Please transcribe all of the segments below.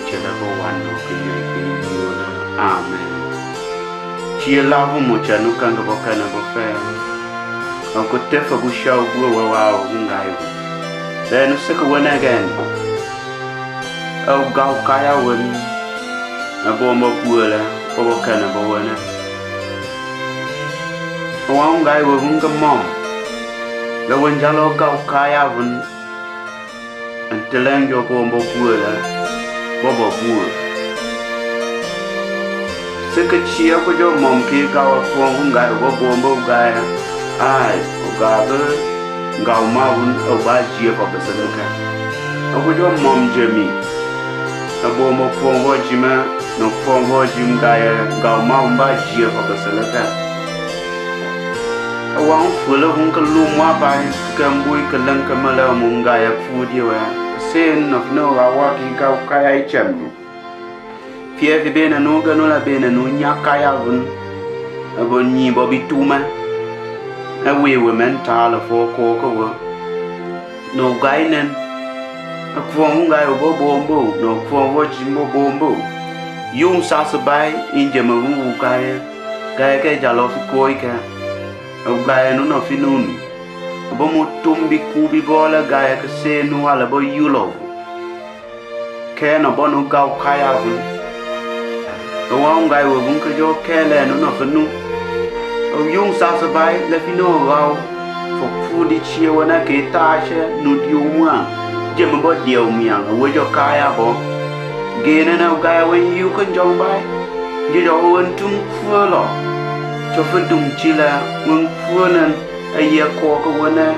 Chelabo wano kiyuna. Amen. Chia lavu mocha nukanga bokana bofe. Uncle Tefa Busha Gua wow Ungai. Then sick one again. Oh Gau Kaya win. A bomb of Gula, Bokana Bowana. One guy with Unga Mom. The Winjalo Gau Kaya win. And Telango bomb of Gula, Bobo Gua. Sick a cheer for your monkey, Gau Ungai, Bobo Gaia. Ai, o gaga ngau maun o ba jia fa besanaka. O jo mom jemi. A bo mo fongo jima no fongo jim gaya ngau maun ba jia fa besanaka. A wang fula hun ka lu ma ba kambui ka lang ka mala mum gaya fu diwa. Sen of no wa wa ki ka kaya chem. Fie fi bena no ga no la bena no nya kaya vun. A bo ni bo bituma. We women tall for cocoa. No gainen. A kwong guy over bombo, no kwong watching bombo. Yung sasabai in Jamaru Gaya, Gaya Jalof Koika. A guy no finun. A bomo tumbi kubi bola Gaya say no alabo you love. Can a bono gau kayavun. The one guy will bunker your care and no finu. Yung sasabai la fino rau for food chia wana ke tasha no diuma jem bo dio miang wo jo kaya bo gene na ga when you can jong bai je jo won tum fulo cho fu dum chila mun funan aya ko ko wana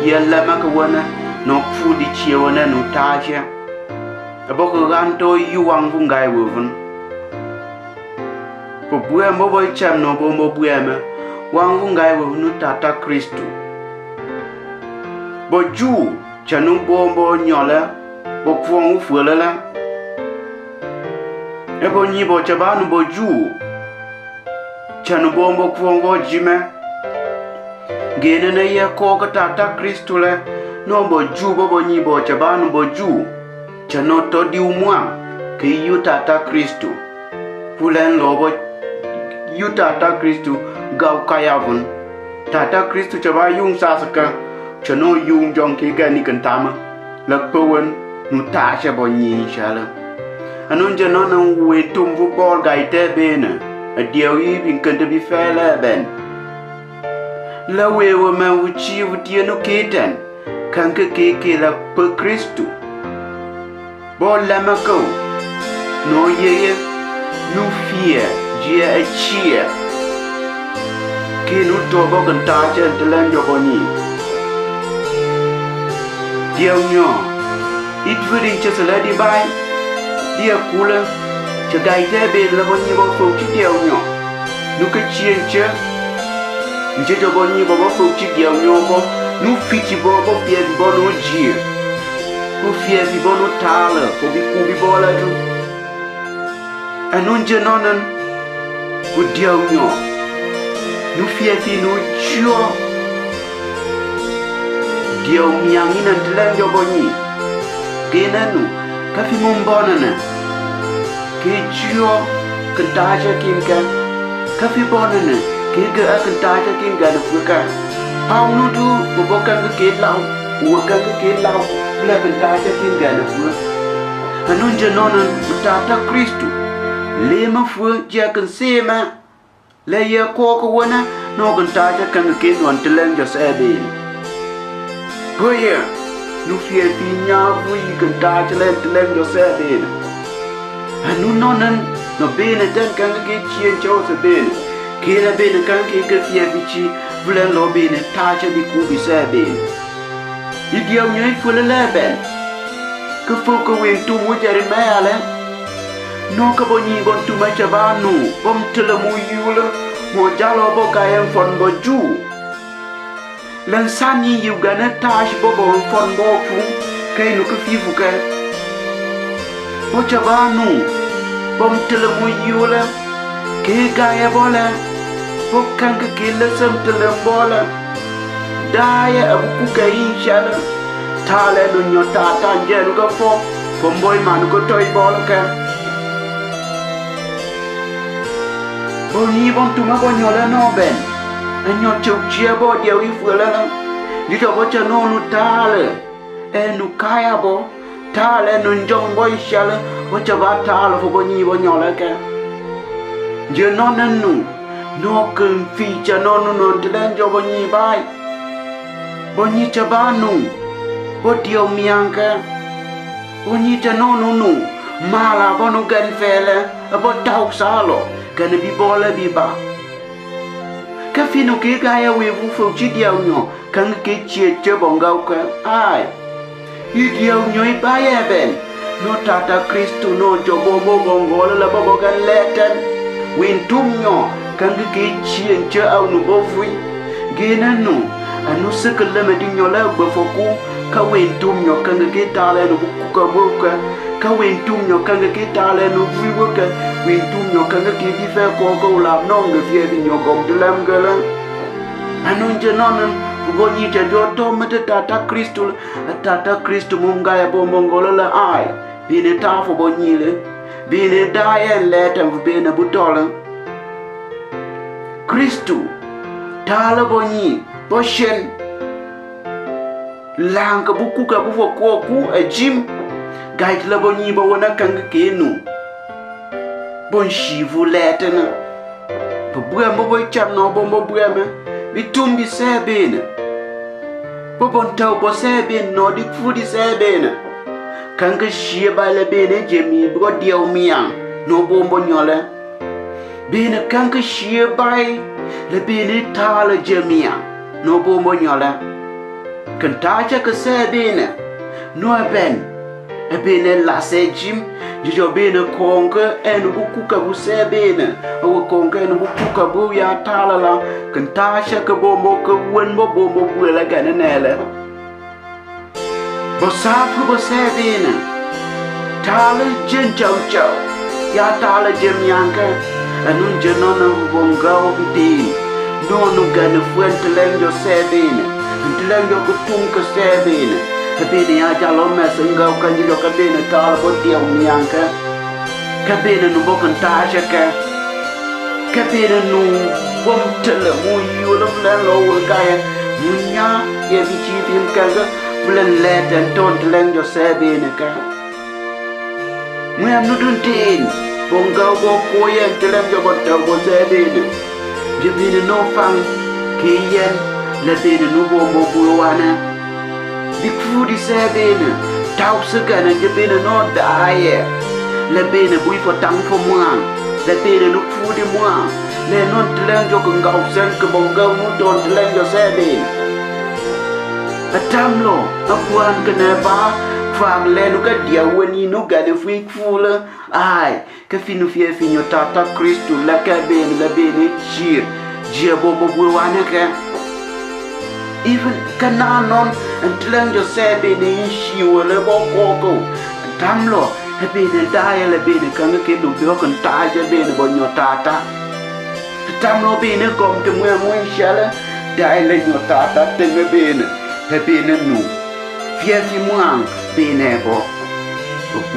ya la ma ko wana no food chia wana no tasha aboko ganto yuang fungai won po buem bo boy cham no bo buem Wang Ngai will not tata Christu. But you, Chanu Bombo Nyola, Bokwong Fulala. Ebony Bochaban Boju, Chanu Bombo Kwongo Jima. Gain a year coca tata Christula, no Boju Boboni Bochaban Boju, Chanoto Diumwa, Ki you tata Christu. Fulan Lobo, you tata Christu. Gau kayavun tata Christu chaba yung sasaka chano yung jong ki gani kantama lakpawan nuta cha bonyi shala anun jano nan we tumbu bol gaite bena a diawi bin kanta bi fela ben la we wa ma wuchi wuti no ketan kanka ke la pe Christu bol la mako no ye no fear jia a cheer Kinu tobo kenta chen telan jokoni. Dia nyo, itu ring cesela di bay. Dia kula, cegai tebe laboni bo fauci dia nyo. Nuka chien che, nje jokoni bo fauci dia nyo bo. Nu fiti bo fie bo no jie. Bo fie bo no tala, bo bi kubi bo la tu. Anun je nonan, bu dia nyo. Nu fiati nu chio dia miang ina telan joboni kenanu kafi mumbona na ke chio kentaja kinka kafi bonana ke ga kentaja kinga na fuka paunu tu bobokan ke lau uakan ke lau la kentaja kinga na fuka anun janonan tata Kristu lema fu ja kan sema la ya ko wana no kan ta ja kan ke non telang jo sabe goya nu fie fi nya vu yi kan ta ja le telang jo sabe anu nonan no bene dan kan ke chien jo sabe ke la bene kan ke fie bi chi vlen lo bene ta ja bi ku bi sabe yi dia nyai fu la ben ke fu ko wen tu mu jari ma ale no ka boni bon tu ma chabanu bom tele mu yula mo jalo bo kayen fon bo ju lan sani yu gana tash bo bo fon bo fu kay no ka fi fu ka mo chabanu bom tele mu yula ke gaya bola bo kan ka ke la sam tele bola daya abu ku kayin shala tale no nyota tanje no ka fo Bomboi manu ko toy bol ka. Boni bon tuma bon yola no ben. Anyo chukchia bo dia wi fula na. Di to bo cha no nu tale. Nu kaya bo. Tale nu njong boy shala. Bo cha ba tale fo boni bon yola ka. Je no nanu. No kun fi cha no nu no tlen jo boni bai. Boni cha ba nu. Bo dio mianka. Boni cha no nu. Mala bo nu gan fele. Bo tau salo. Kana bi bola bi ba. Ka fino ke gaya we vu fo chi diao nyo. Kan ke chia che bongau ka. Ai. I diao nyo I ba ye ben. No tata Kristo no jo bobo bongola la bobo gan leten. Win tum nyo. Kan ke chia che au no bo fui. Gena no. Anu sekele me di nyo la bo fo ku. Ka win tum nyo kan ke ta le no bu ka bo ka. Ka win tum nyo kan ke ta le no fui wo ka. Win tum nyo kan ke di fe ko ko la nong de fie di nyo gom de lam gala. Anun je nonen bo ni te do to mete tata Kristo munga ya bo mongola la ai. Bine ta fo bo ni le. Bine da ye le tam bine bu tola. Kristo ta la bo ni bo shen. Lang ka bu ku ka bu fo ko ku e jim. Gai la bo ni bo wona kan ke nu. Bon shi vu letena. Bo bua mo bo cham no bo mo bua me. Bi tumbi sebene. Bo bon tau bo sebene no di fu di sebene. Kan ka shi ba le bene jemi bo diao miang no bo mo nyole. Bene kan ka shi bai le bene ta le jemia no bo mo nyole. Kan ta cha ka sebene. No ben. E bene la se jim. Jijo bene konke enu buku ka bu sebene. Awa konke enu buku ka bu ya talala. Kentasha ka bomo ka wen bo bomo buela gana nele. Bo safu bo sebene. Tala jen chow chow. Ya tala jem yanka. Anun jenona bongao bitin. Nonu gana fuen telenjo sebene. Telenjo kutung ka sebene. Kabene ya jalo mesengau kanjilo kabene tala botia umianka. Kabene no bokan tasha ka. Kabene no bomtele mu yula flan lo gaya. Munya ye bichi film kanga flan let and ton teleng jo sebene ka. Muyam nudun tin. Bongau bo koyen teleng jo botau bo sebene. Jebine no fang kiyen lebene no bombo buwana. Dikfudi sebene tau segana jebene no daye lebene bui fo tang fo muang lebene no fudi muang le non teleng jo ngau sen ke bongau no don teleng jo sebene atamlo afuan kena ba fang le no ka dia wani no ga de fui fula ai ka finu fie finyo tata Kristo la ka bene lebene chir je bobo buwana ka. Even kananon and telling your sebene ishi wale boko tamlo hebene daya lebene kanga kenu biokan taja bene bonyo tata tamlo bene kom te mwe shala daya le nyo tata teme bene hebene nu fiefi muang bene bo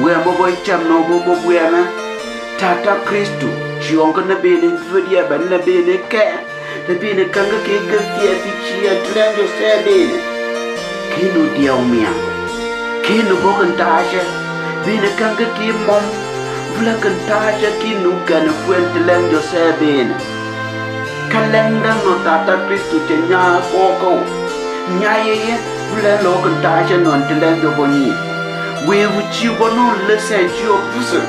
buya bo boy cham no bo buya na tata Kristo chionga na bene vudia ban na bene ke lebene kanga ke fiefi chia tlenjo sebene kinu dia umia kinu bokan tasha bene kanga ke mom vula kan tasha kinu kana fuen tlenjo sebene kalenda no tata Kristo tenya koko nyaye vula lo kan tasha no tlenjo boni we wuchi wono lese jo pusa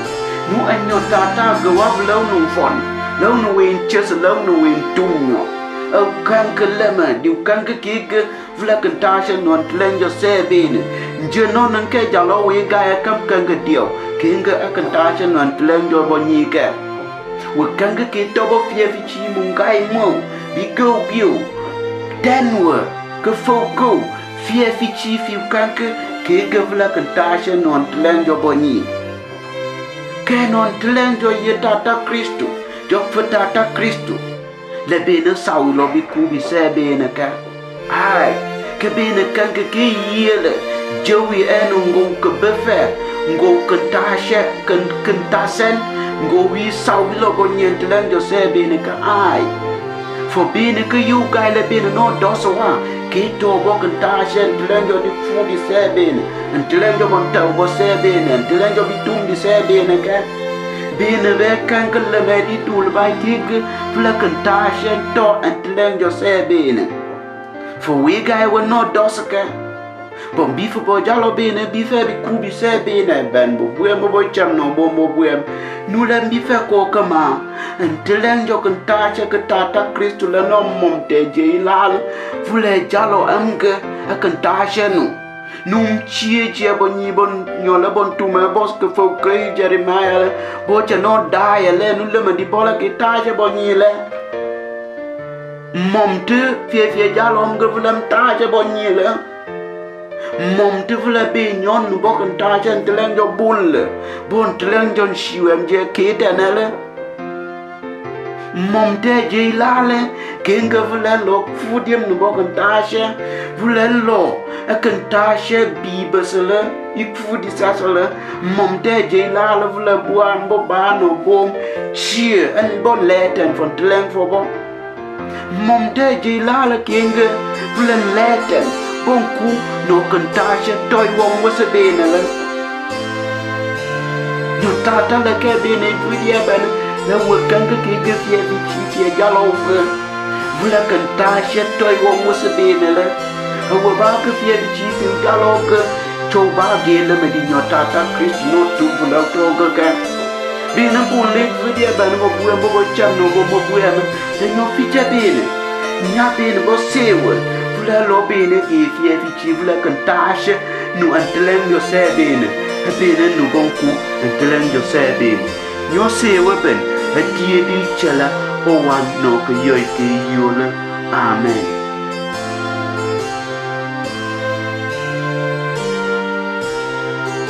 no anyo tata gawa vula no fon lâu nó quên chết lâu nó quên tung nó ở khang cái lem mà điều khang cái kia cái vla cái ta sẽ nuốt lên cho xe bên giờ nó nâng cái giờ lâu quên gai cắm khang cái điều kia cái ta sẽ nuốt lên cho bao nhiêu cái và khang cái kia tao bao phía phía chi mùng gai mông bị câu biểu đen vừa cái phô câu phía phía chi phía khang cái vla cái ta sẽ nuốt lên cho bao nhiêu cái nuốt lên cho ye tata Kristo Jok tata Kristo lebene sau lo bi ku bi se bene ka ai ke bene kan ke yele jowi enu ngum ke befe ngo kentasen ngo wi sau lo go nyen tlang jo se bene ka ai for bene ka yu gai le bene no doso wa ke to go kentasen tlang jo di fu di se bene tlang jo bon ta go se bene tlang jo bitum di se bene ka bene be kan ka le me di tul bai tig fla kentasen to tlang jo se bene for we gai wo no doso ka bon bifu bo jalo bene bife bi kubi se bene ben bo buem bo cham no bo buem nu len bife ko kama ntelen jo kan ta che ka ta Kristo le no mom te je ilal fule jalo amge kan ta che nu num chie je bo ni bon nyola bon tume bos ke fo ke Jeremiah bo che no da ya le nu le ma di bola ke ta che bo ni le mom te fie jalo amge fulam ta che bo ni le mom te vla be nyon nu bokan ta chen teleng jo bul bon teleng jon shiwem je ketenele mom te je lale kenga vla lo fudiem nu bokan ta che vla lo akan ta che bibesele ik fudi sasele mom te je lale vla buan bo ba no bom chie en bon leten von teleng fo bo mom te je lale kenga vla leten bonku no kantasha toy wong was a bene no tata la ke bene fudia ben na wakan ke fie bi fie jalo vula kantasha toy wong was a bene la wa ba ke fie bi fie jalo ke choba gele me di no tata Christ no tu vula to ga bene bulle fudia ben bo bo cham no bo buem no ficha bene nya bene bo sewe la lo bene e fie fi ci vula kantasha nu anteleng yo se bene nu bonku anteleng yo se bene yo se weben a die di chala o wan no ko yoy ke yola amen.